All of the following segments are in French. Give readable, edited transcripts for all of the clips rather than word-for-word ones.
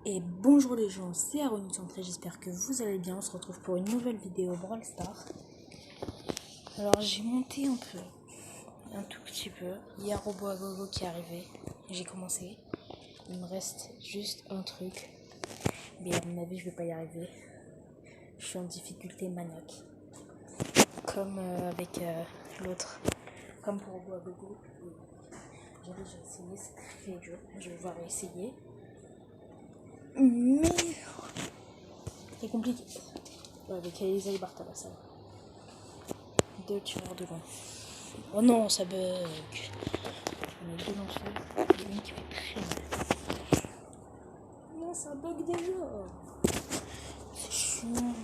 Et bonjour les gens, c'est Aaron Centré, j'espère que vous allez bien. On se retrouve pour une nouvelle vidéo Brawl Stars. Alors j'ai monté un tout petit peu. Il y a Robo à Gogo qui est arrivé. J'ai commencé. Il me reste juste un truc. Mais à mon avis je vais pas y arriver. Je suis en difficulté maniaque. Comme avec l'autre. Comme pour Robo à Gogo. J'ai déjà essayé, c'est très dur. Je vais devoir essayer. Mais c'est compliqué. Avec Elisa et Bartala, ça va. 2 tireurs de loin. Oh non, ça bug. On est 2 dans le sol. Il y a une qui fait très mal. Non, ça bug déjà. C'est chiant.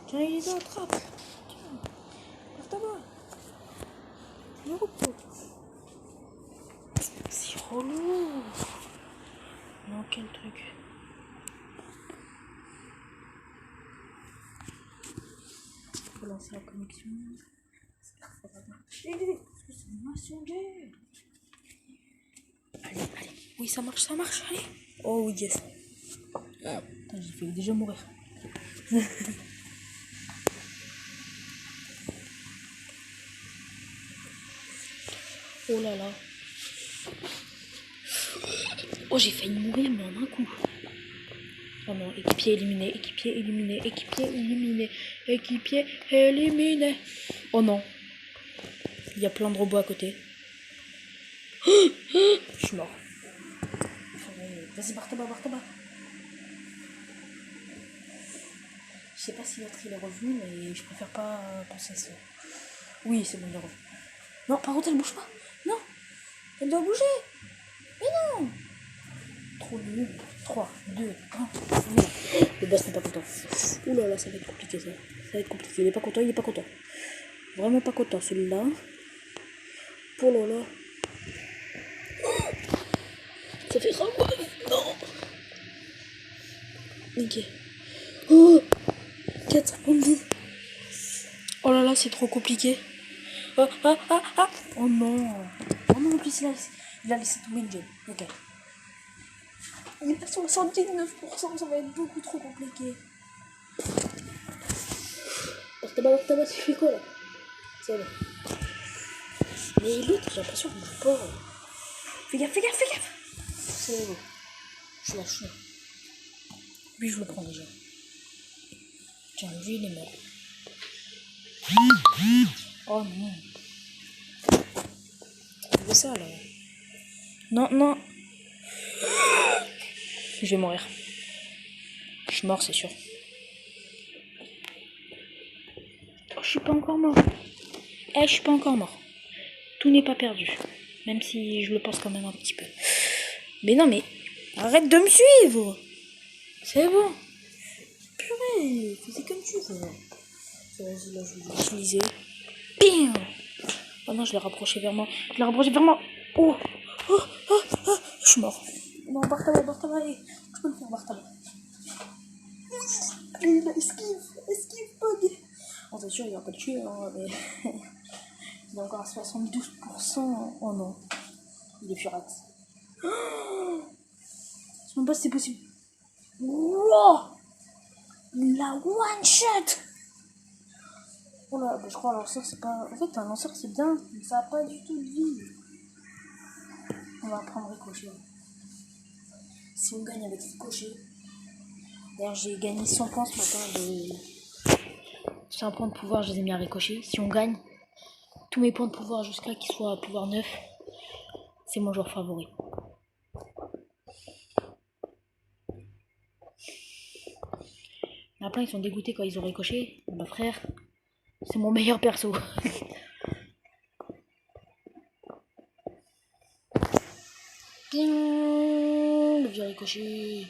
Tiens, Elisa, attrape. Tiens, Bartala. Le repos. C'est relou. Non, quel truc. Faut lancer la connexion. J'espère que ça va marcher. Parce que c'est Messenger. Allez, allez. Oui, ça marche, allez. Oh oui, yes. Ah, putain, j'ai failli déjà mourir. Oh là là. Oh, j'ai failli mourir, mais en un coup. Oh non, équipier éliminé, équipier éliminé, équipier éliminé, équipier éliminé. Oh non. Il y a plein de robots à côté. Je suis mort. Vas-y, Bartaba. Je sais pas si l'autre il est revenu, mais je préfère pas penser à ça. Oui, c'est bon, il est revenu. Non, par contre, elle bouge pas. Non, elle doit bouger. Mais non. Trop nul. 3, 2, 1. Le boss n'est pas content. Ouh là là, ça va être compliqué ça. Ça va être compliqué. Il est pas content, Vraiment pas content celui-là. Oh là là. Ça fait grave. Non. Ok. Oh, 4 secondes de vie. Oh là là, c'est trop compliqué. Oh non. Oh non, en plus il a laissé tomber une gemme. Ok. Il est à 79%, ça va être beaucoup trop compliqué. Bartaba, tu fais quoi là? C'est bon. Mais l'autre, j'ai l'impression qu'il bouge pas. Fais gaffe. C'est bon. Je lâche. Lui, je le prends déjà. Tiens, lui, il est mort. Oh non. C'est ça là. Non. Je vais mourir. Je suis mort, c'est sûr. Oh, je suis pas encore mort. Je suis pas encore mort. Tout n'est pas perdu. Même si je le pense quand même un petit peu. Mais non, mais arrête de me suivre. C'est bon. Purée, fais comme tu veux. Vas-y, là, je vais l'utiliser. Bim. Oh non, je l'ai rapproché vers moi. Oh. Je suis mort. Non, Bartaba, je peux le faire, Bartaba. Allez, là, esquive, bug. Bon, c'est sûr, il va pas le tuer, hein, mais... il est encore à 72%. Oh non. Il est furax. Oh, je sais même pas si c'est possible. Wow. La one shot. Oh là, bah, je crois un lanceur c'est pas... En fait un lanceur c'est bien, mais ça a pas du tout de vie. On va prendre ricochet. Si on gagne avec ricochet. D'ailleurs j'ai gagné 100 points ce matin. C'est un point de pouvoir, je les ai mis à ricochet. Si on gagne, tous mes points de pouvoir jusqu'à qu'ils soient à pouvoir 9, c'est mon joueur favori. Il y en a plein, ils sont dégoûtés quand ils ont ricochet. Bah frère, c'est mon meilleur perso. Le vieux ricochet.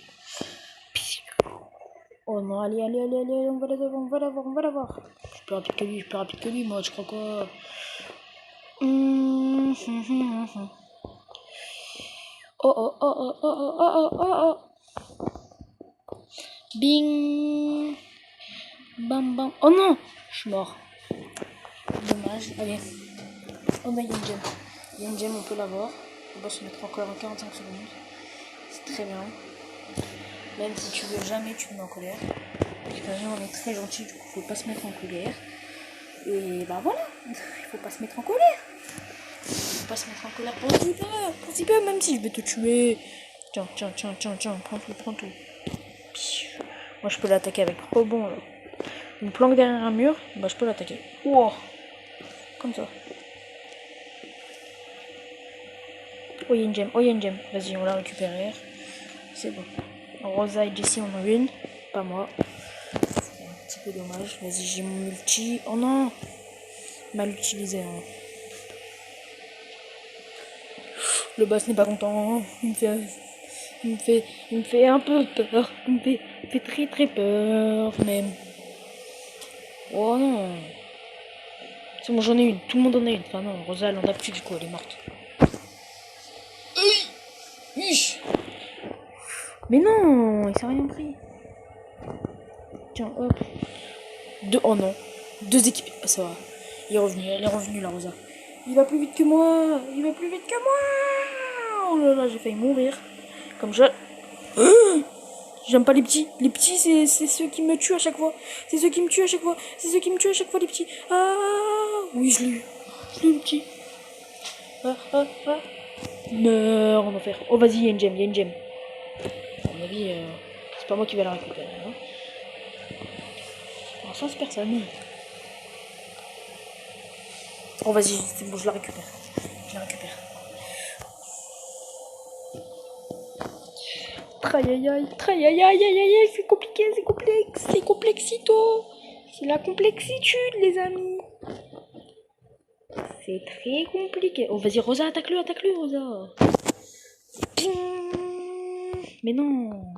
Oh non, allez, on va l'avoir. Je suis plus rapide que lui, moi, je crois quoi. Oh. Bing. Bam. Oh non, je suis mort. Dommage, allez. On a une gemme. Il y a une gemme, on peut l'avoir. On va se mettre encore en 45 secondes. C'est très bien. Même si tu veux jamais, tu te mets en colère. Parce que nous, on est très gentils, du coup, faut pas se mettre en colère. Et bah voilà, il faut pas se mettre en colère. Faut pas se mettre en colère pour si peu, même si je vais te tuer. Tiens, prends tout. Moi, je peux l'attaquer avec rebond, là. Une planque derrière un mur, bah je peux l'attaquer. Wow. Comme ça. Oh, il y a une gemme. Vas-y, on la récupère. C'est bon. Rosa et Jessie en ont une. Pas moi. C'est un petit peu dommage. Vas-y, j'ai mon multi. Oh non! Mal utilisé. Hein. Le boss n'est pas content. Il me fait un peu peur. Il me fait très très peur. Même. Oh non. C'est bon, j'en ai une. Tout le monde en a une. Enfin non, Rosa, elle en a plus du coup, elle est morte. Mais non, il s'est rien pris. Tiens, hop. Oh non. 2 équipes. Ah, ça va. Elle est revenue la Rosa. Il va plus vite que moi. Oh là là, j'ai failli mourir. Comme je... J'aime pas les petits. Les petits, c'est ceux qui me tuent à chaque fois. C'est ceux qui me tuent à chaque fois, les petits. Ah, oui, je l'ai eu. Le petit. Meurs en enfer. Oh, vas-y, il y a une gemme. À mon avis, c'est pas moi qui vais la récupérer. Hein. Alors, ça, c'est personne. Oh, vas-y, c'est bon, je la récupère. Aïe, c'est compliqué, c'est complexito. C'est la complexitude, les amis. C'est très compliqué. Oh, vas-y, Rosa, attaque-le, Rosa. Mais non.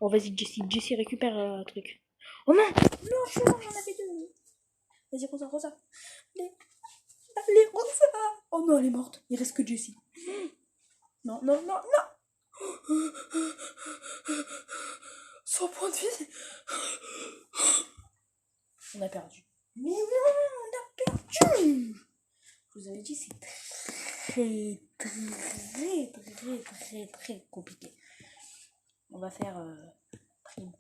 Oh, vas-y, Jessie récupère un truc. Oh non, j'en avais 2. Vas-y, Rosa. Allez, Rosa. Oh non, elle est morte. Il reste que Jessie. Non. 100 points de vie. On a perdu. Mais non, on a perdu. Je vous avais dit, c'est très compliqué. On va faire prime.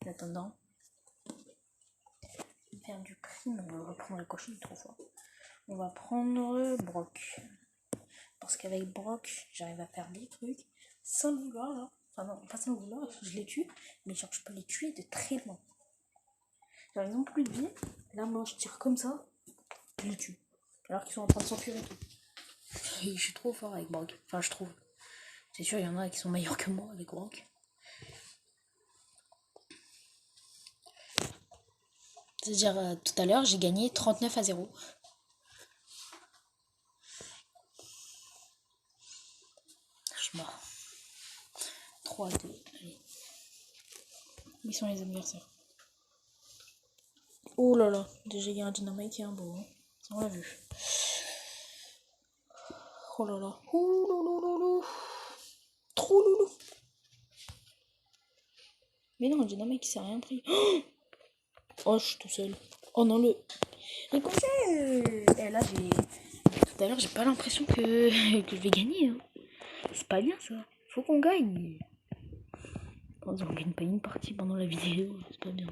En attendant, on va faire du prime. On va reprendre la cochonne 3 fois. On va prendre Brock. Parce qu'avec Brock, j'arrive à faire des trucs sans le vouloir là. Enfin non, pas sans le vouloir, je les tue. Mais genre, je peux les tuer de très loin. Genre, ils ont plus de vie. Là, moi, je tire comme ça. Je les tue. Alors qu'ils sont en train de s'enfuir et tout. Et je suis trop fort avec Brock. Enfin, je trouve. C'est sûr, il y en a qui sont meilleurs que moi avec Brock. C'est-à-dire, tout à l'heure, j'ai gagné 39-0. Je suis mort. 3-2. Allez. Ils sont les adversaires. Oh là là. Déjà, il y a un dynamite et un beau. Hein. On l'a vu. Oh là là. Trop loulou. Mais non, le dynamite, il s'est rien pris. Oh, je suis tout seul. Oh non, le ricochet. Et là, tout à l'heure, j'ai pas l'impression que je vais gagner. Hein. C'est pas bien ça. Faut qu'on gagne. On gagne pas une partie pendant la vidéo. C'est pas bien.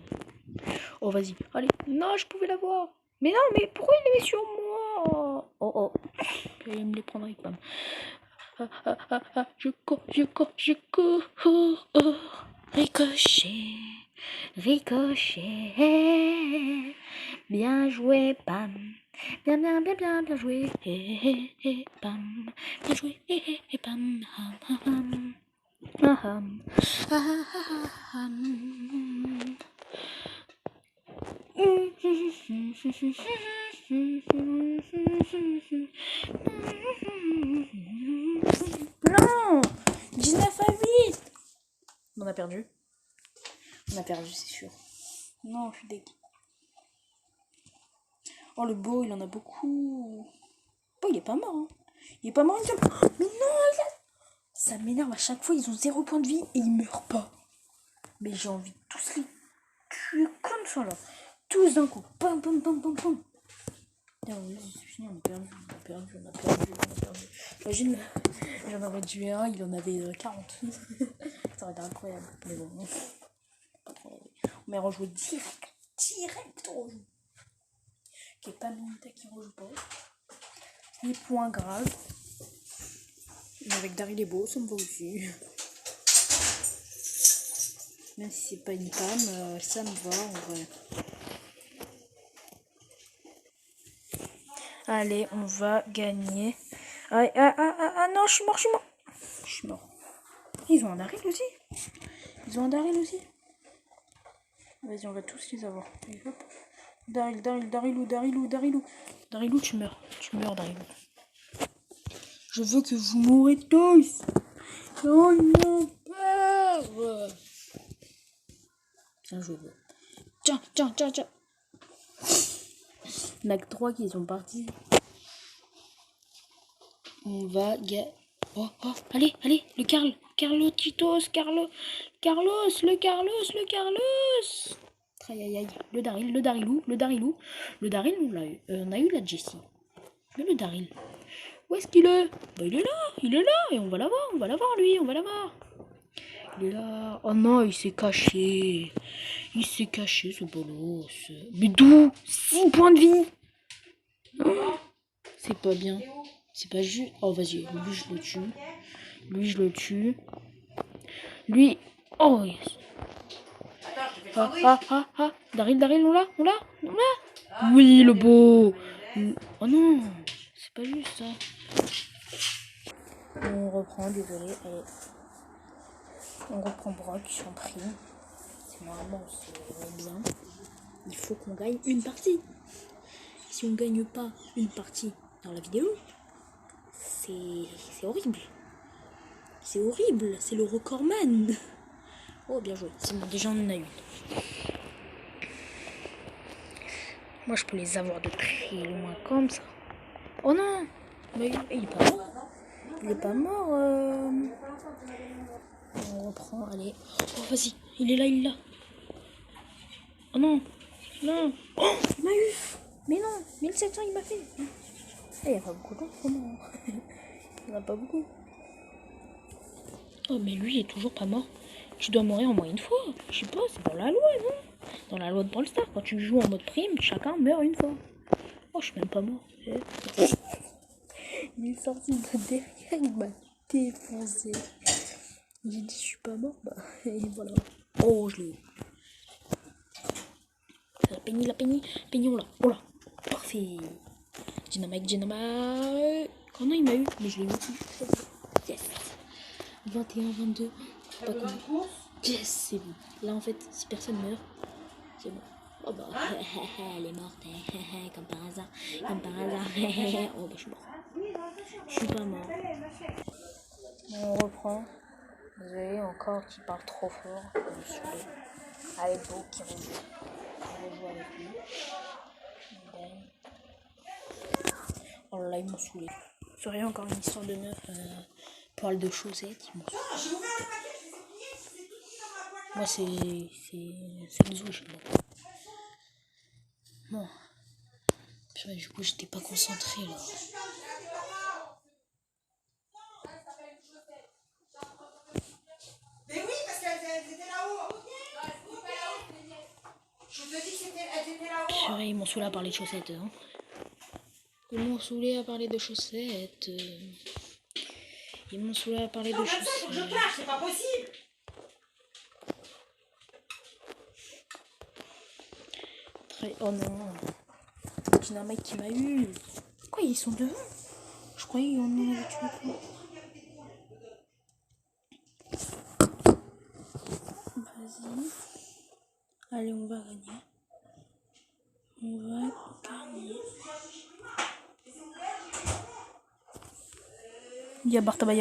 Oh, vas-y. Allez. Non, je pouvais l'avoir. Mais non, mais pourquoi il les met sur moi? Oh. Il va me les prendre avec Pam. Je cours. Oh. Ricochet. Bien joué, Pam. Bien joué. Pam. Bien joué, Pam. Non, 19-8. On a perdu. C'est sûr. Non, je suis dégueu. Oh, le beau, il en a beaucoup. Oh, il est pas mort. Hein. Mais non, ça m'énerve à chaque fois. Ils ont 0 point de vie et ils meurent pas. Mais j'ai envie de tous les tuer comme ça là. Tous d'un coup. Pam. Putain, oui, c'est fini, on a perdu. Imagine, j'en aurais tué un, il en avait 40. Ça aurait été incroyable. Mais bon, pas trop. On m'a rejoué direct on rejoue. Qui est pas Minita qui rejoue pas. Les points graves. Mais avec Daryl et Beau, ça me va aussi. Même si c'est pas une femme, ça me va en vrai. Allez, on va gagner. Ah non, je suis mort. Ils ont un Daryl aussi. Vas-y, on va tous les avoir. Allez, hop. Darilou, tu meurs, Darilou. Je veux que vous mourrez tous. Oh mon père. Tiens, je veux. Tiens. Il n'y a que 3 qui sont partis. On va gagner. Oh, allez, le Carlos. Aïe, le Darilou. Le Daryl, on a eu la Jessie. Mais le Daryl, où est-ce qu'il est? Bah, il est là, et on va l'avoir, lui, Il est là. Oh non, il s'est caché, ce bolos. Mais d'où? 6 points de vie. Oh, c'est pas bien. C'est pas juste. Oh, vas-y, lui, je le tue. Lui. Oh, yes. Daryl, on l'a. Oui, le beau. Oh non, c'est pas juste ça. On reprend, désolé. Allez. On reprend Brock en prime. Normalement, c'est bien. Il faut qu'on gagne une partie. Si on gagne pas une partie dans la vidéo, c'est horrible. C'est le recordman. Oh, bien joué. C'est bon, déjà on en a une. Moi, je peux les avoir de très loin comme ça. Oh non, mais il est pas mort. On reprend, allez. Oh, vas-y, il est là. Oh non. Oh, il m'a eu. Mais non, 1700 il m'a fait. Il n'y a pas beaucoup de comment. Il n'y en a pas beaucoup. Oh, mais lui, il est toujours pas mort. Tu dois mourir au moins une fois. Je sais pas, c'est dans la loi, non? Dans la loi de Brawl Stars, quand tu joues en mode prime, chacun meurt une fois. Oh, je suis même pas mort. Il est sorti de derrière, il m'a défoncé. J'ai dit, je suis pas mort, bah, et voilà. Oh, je l'ai eu. La Penny, oh là. Parfait. Dynamite. Oh non, il m'a eu, mais je l'ai eu. Yes. 21, 22. Pas combien. Yes, c'est bon. Là, en fait, si personne meurt, c'est bon. Oh bah, elle est morte, comme par hasard. Oh bah, je suis mort. Je suis pas mort. On reprend. Désolé, encore qui parle trop fort. Allez, Beau qui rejoue. On rejoue avec lui. On gagne. Oh là, ils m'ont saoulé. Serait encore une histoire de meuf. Poil de chaussettes, ils m'ont saoulé. Moi, c'est le zoo chez moi. Bon. Puis, du coup, j'étais pas concentrée là. Mais oui, parce qu'elles étaient là-haut. Je te dis qu'elles étaient là-haut. Purée, ils m'ont saoulé à parler de chaussettes. Hein. Ils m'ont saoulé à parler de chaussettes. Non, mais ça, faut que je clash, c'est pas possible. Oh non. Il y a un mec qui m'a eu. Quoi, ils sont devant? Je croyais qu'on en avait tué plus. Vas-y. Allez, on va gagner. Il y a Bartaba.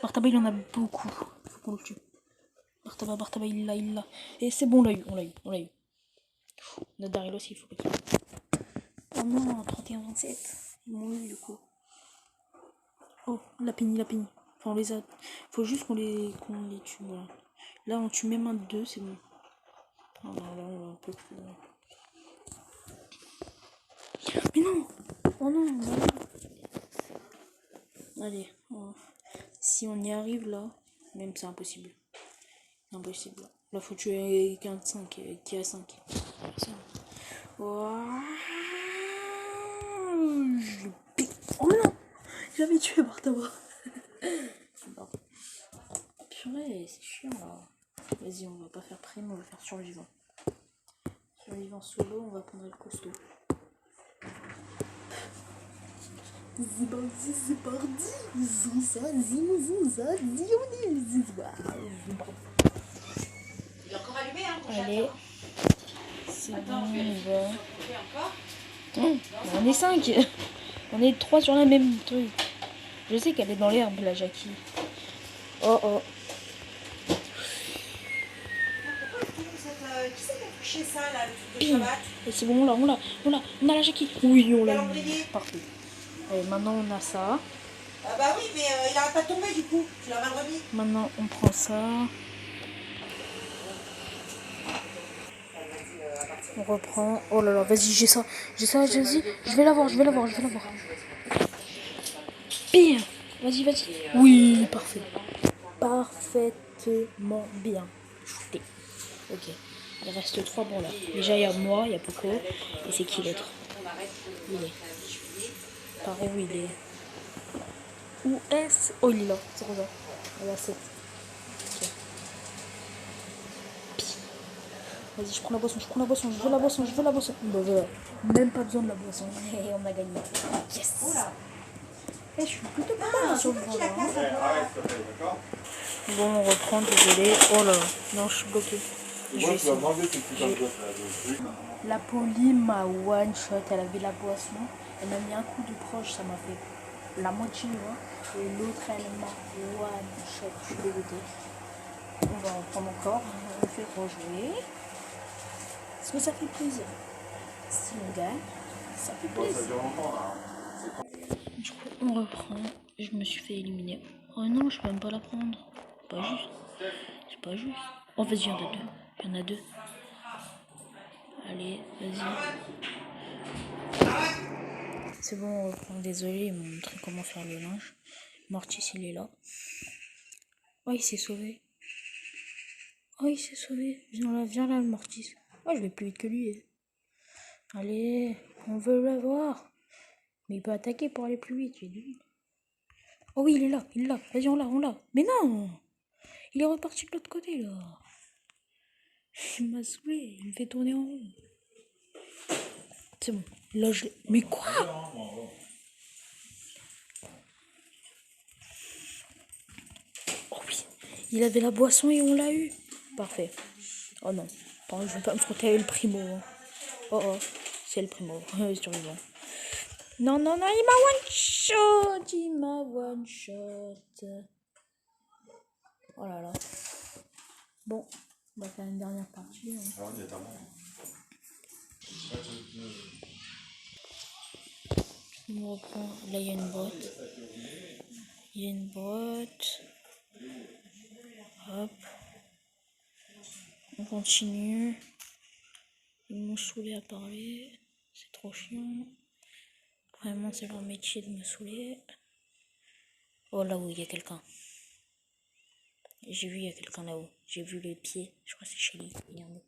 Bartaba, il en a beaucoup. Faut qu'on le tue. Bartaba, il l'a. Et c'est bon, on l'a eu. Notre Daryl aussi, il faut qu'il. Oh non, 31-27. Ils m'ont eu du coup. Oh, la Penny. Enfin, on les a. Faut juste qu'on les tue, voilà. Là, on tue même un de deux, c'est bon. Oh non, là, on va un peu plus. Mais non! Oh non, non. Allez, si on y arrive là, même c'est impossible. Impossible. Là, faut tuer qu'un de 5, qui a 5. Oh non, j'avais tué Bartaba. Bon. Purée, c'est chiant là. Vas-y, on va pas faire prime, on va faire survivant. Survivant solo, on va prendre le costaud. C'est parti, c'est parti. Il est encore allumé, hein, pour Allez, c'est bon, Attends, on va. encore. On est 5. On est 3 sur la même truc. Je sais qu'elle est dans l'herbe, la Jackie. Oh oh. Qui c'est qui a touché ça, là, le truc de Bim. cravate? Et c'est bon, on a la Jackie. Oui, on l'a. Calendrier. Parfait. Et maintenant, on a ça. Ah bah oui, mais il n'arrête pas de tomber, du coup. Tu l'as mal remis. Maintenant, on prend ça. On reprend. Oh là là, vas-y, j'ai ça. Vas-y. Je vais l'avoir. Bim. Vas-y. Oui, parfait. Parfaitement bien shooté. Ok. Il reste 3 bons là. Déjà, il y a moi, il y a Poco. Et c'est qui l'autre? Il est. Pareil, où il est. Où est-ce? Oh, il est là. C'est Rosa. Il y a 7. Ok. Vas-y, je prends la boisson. Je veux la boisson. Bah voilà. Même pas besoin de la boisson. Et on a gagné. Yes. Et je suis plutôt pas mal sur le vent, là, hein. Bon, on reprend, désolé. Oh là là. Non, je suis bloquée. La Polly m'a one shot, elle avait la boisson, elle m'a mis un coup de proche, ça m'a fait la moitié, hein, et l'autre elle m'a one shot, je suis dégoûtée. On va en prendre encore, on fait rejouer, parce que ça fait plaisir. Si on gagne, ça fait plaisir. Du coup, on reprend, je me suis fait éliminer. Oh non, je peux même pas la prendre, pas juste, c'est pas juste. Oh vas-y, il y en a deux. Allez, vas-y. C'est bon, on reprend. Désolé, ils m'ont montré comment faire le linge. Mortis, il est là. Oh, il s'est sauvé. Viens là, le Mortis. Oh, je vais plus vite que lui. Allez, on veut l'avoir. Mais il peut attaquer pour aller plus vite, j'ai dit. Oh oui, il est là. Vas-y, on l'a. Mais non, il est reparti de l'autre côté, là. Il m'a saoulé, il me fait tourner en rond. C'est bon, là, je l'ai... Mais quoi? Oh oui, il avait la boisson et on l'a eu. Parfait. Oh non, je vais pas me frotter avec le primo. Oh, c'est le primo, survivant. Non, il m'a one shot. Oh là là. Bon, on va faire une dernière partie. Hein. On reprend. Là, il y a une boîte. Hop. On continue. Ils m'ont saoulé à parler. C'est trop chiant. Vraiment, c'est leur métier de me saouler. Oh, là-haut, il y a quelqu'un. J'ai vu, il y a quelqu'un là-haut. J'ai vu le pied. Je crois que c'est Shelly. Regardez.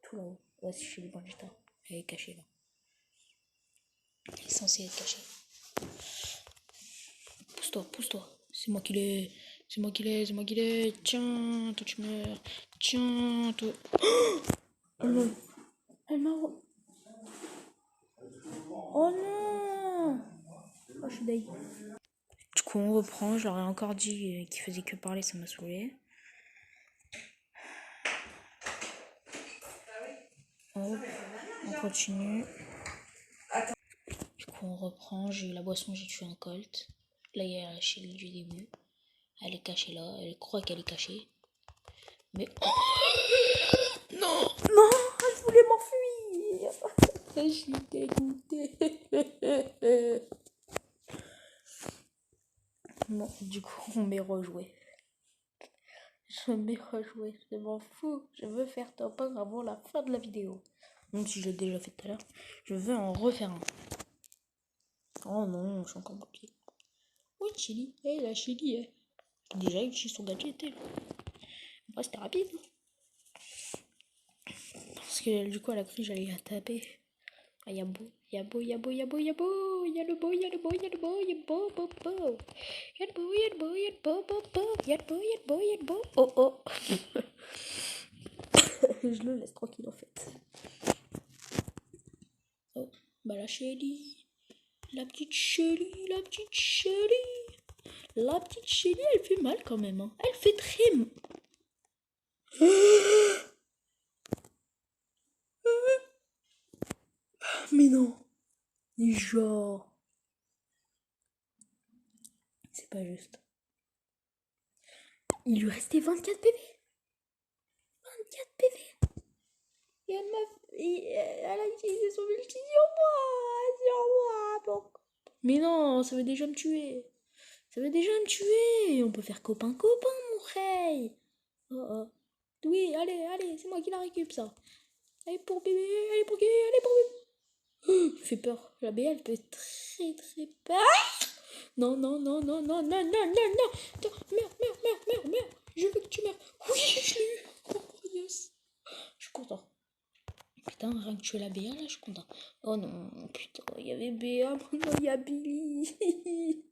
Tout là-haut. Ouais, c'est Shelly Bandita. Elle est cachée là. Elle est censée être cachée. Pousse-toi. C'est moi qui l'ai. Tiens, toi tu meurs. Tiens, toi. Oh non. Elle m'a. Oh non. Oh, je suis dingue. Du coup, on reprend. Je leur ai encore dit qu'ils faisaient que parler, ça m'a saoulé. Hop, on continue. Du coup, on reprend. J'ai eu la boisson, j'ai tué un colt. Là, il y a la Shelly du début. Elle est cachée là. Elle croit qu'elle est cachée. Mais. Non, je voulais m'enfuir. Je suis dégoûtée. Bon, du coup, on m'est rejoué. Je m'en fous. Je veux faire top 1 avant la fin de la vidéo. Même si je l'ai déjà fait tout à l'heure. Je veux en refaire un. Oh non, je suis encore bloqué. Oui, Chili. La Chili, déjà utilise son gadget, elle. Après, c'était rapide. Parce que du coup, elle a cru que j'allais la taper. Ah, y'a beau, y'a beau, y'a beau, y'a beau, y'a beau, y'a le beau, y'a le beau, y'a le beau, y'a le beau, beau, beau. Y'a le beau, y'a le beau, y'a le beau, beau, beau. Y'a le beau, y'a le beau, y'a le beau. Oh, oh. Je le laisse tranquille en fait. Oh, bah la chérie. La petite chérie, la petite chérie. La petite chérie, elle fait mal quand même. Hein. Elle fait très mal. Mais non. Genre. C'est pas juste. Il lui restait 24 PV. 24 PV. Et elle a utilisé son multi sur moi. Bon. Mais non, ça veut déjà me tuer. Ça veut déjà me tuer. On peut faire copain-copain, mon frère. Oh, oh. Oui, allez, c'est moi qui la récup, ça. Allez pour bébé, allez pour bébé, allez pour bébé. Il fait peur. La BA, elle peut être très très peur. Non. Attends, merde. Je veux que tu meurs. Oui, je l'ai eu. Oh, yes. Je suis content. Putain, rien que tu es la BA, là, je suis content. Oh non, putain, il y avait BA, maintenant il y a Billy.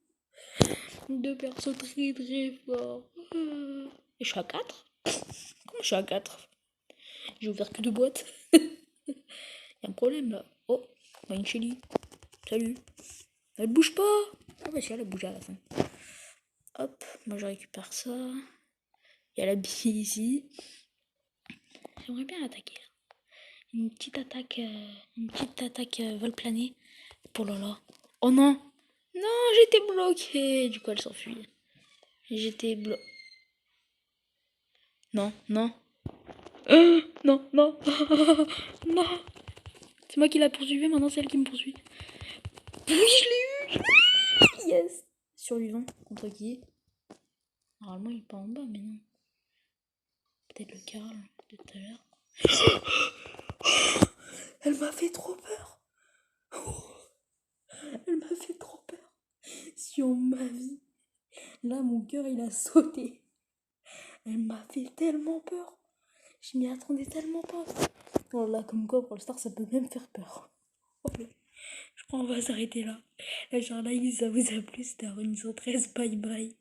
Deux persos très très forts. Et je suis à 4. Comment je suis à 4? J'ai ouvert que 2 boîtes. Il y a un problème là. Oh, il y a une Shelly. Salut. Elle bouge pas. Ah bah si, elle a bougé à la fin. Hop, moi je récupère ça. Il y a la bille ici. J'aimerais bien attaquer. Une petite attaque vol plané pour Lola. Oh non. Non, j'étais bloquée. Du coup, elle s'enfuit. J'étais bloquée. Non. Non. Non. C'est moi qui la poursuivais, maintenant c'est elle qui me poursuit. Oui, je l'ai eu. Yes. Survivant. Contre qui? Normalement, il est pas en bas, mais non. Peut-être le Karl de tout à l'heure. Elle m'a fait trop peur. Elle m'a fait trop peur. Sur ma vie. Là, mon cœur, il a sauté. Elle m'a fait tellement peur. Je m'y attendais tellement pas. Oh là, comme quoi, pour le Star, ça peut même faire peur. Je crois qu'on va s'arrêter là. La journée, ça vous a plu. C'était à 113. Bye bye.